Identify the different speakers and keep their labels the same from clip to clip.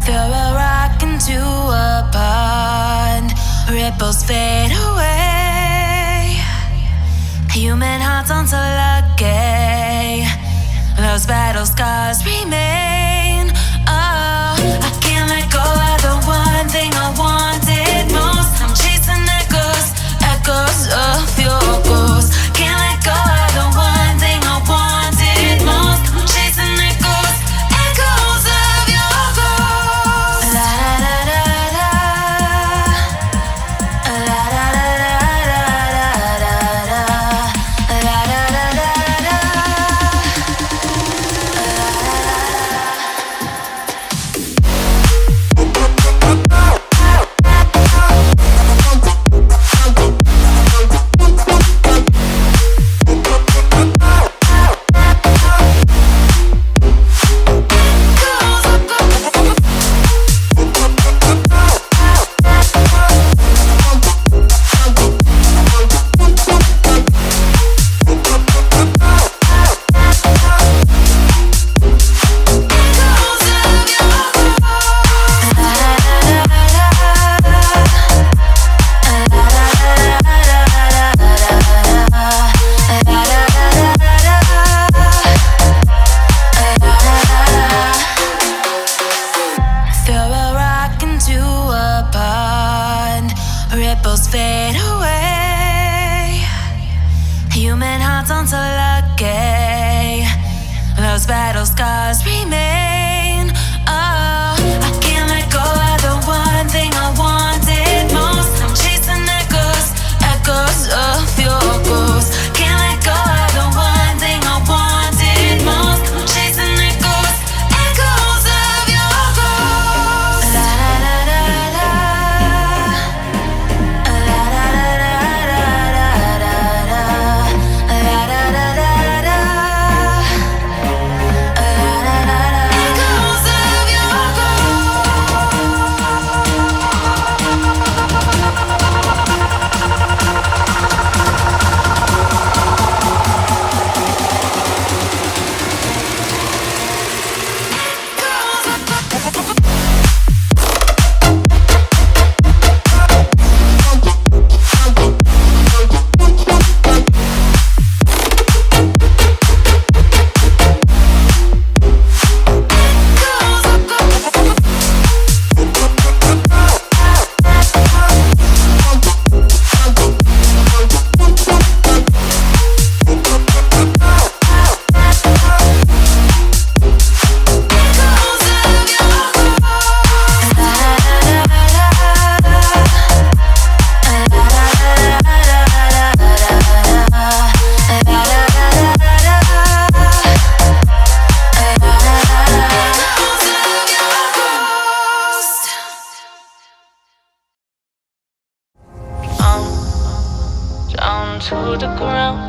Speaker 1: Throw a rock into a pond, ripples fade away. Human hearts aren't so lucky, those battle scars remain. Oh, I can't let go of the one thing I wanted most. I'm chasing echoes, echoes of your ghost. Can't let go of the one thing I wanted most. I'm chasing echoes, echoes of your ghost. La da da da da, la da da da da da da, la da da da da. Ripples fade away. Human hearts aren't so lucky, those battle scars remain. Oh, I can't let go of the one thing I wanted most. I'm chasing echoes, echoes of your ghost. Can't let go of the one thing I wanted most. I'm chasing echoes, echoes of your ghost. La da da da da.
Speaker 2: To the ground,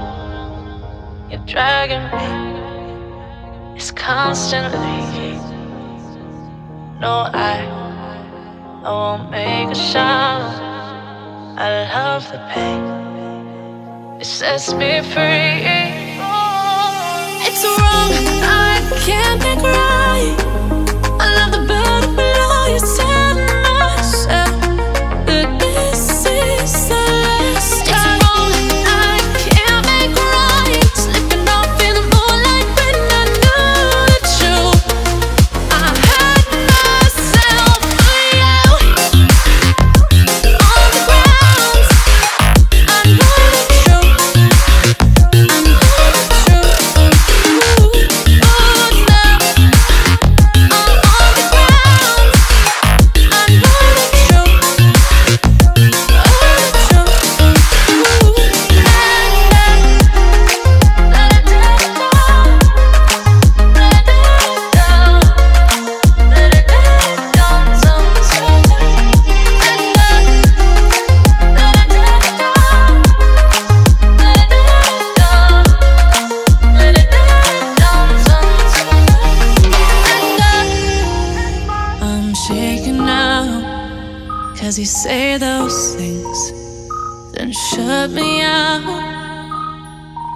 Speaker 2: you're dragging me. It's constantly. No, I won't make a sound. I love the pain. It sets me free.
Speaker 3: It's wrong, I can't make right. I love the bird below you. Tell myself that this is the last time.
Speaker 1: Cause you say those things, then shut me out.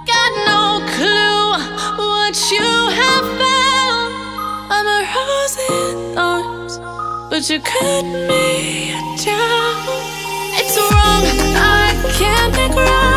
Speaker 1: Got no clue what you have found. I'm a rose in thorns,
Speaker 3: but you cut me down. It's wrong, I can't think right.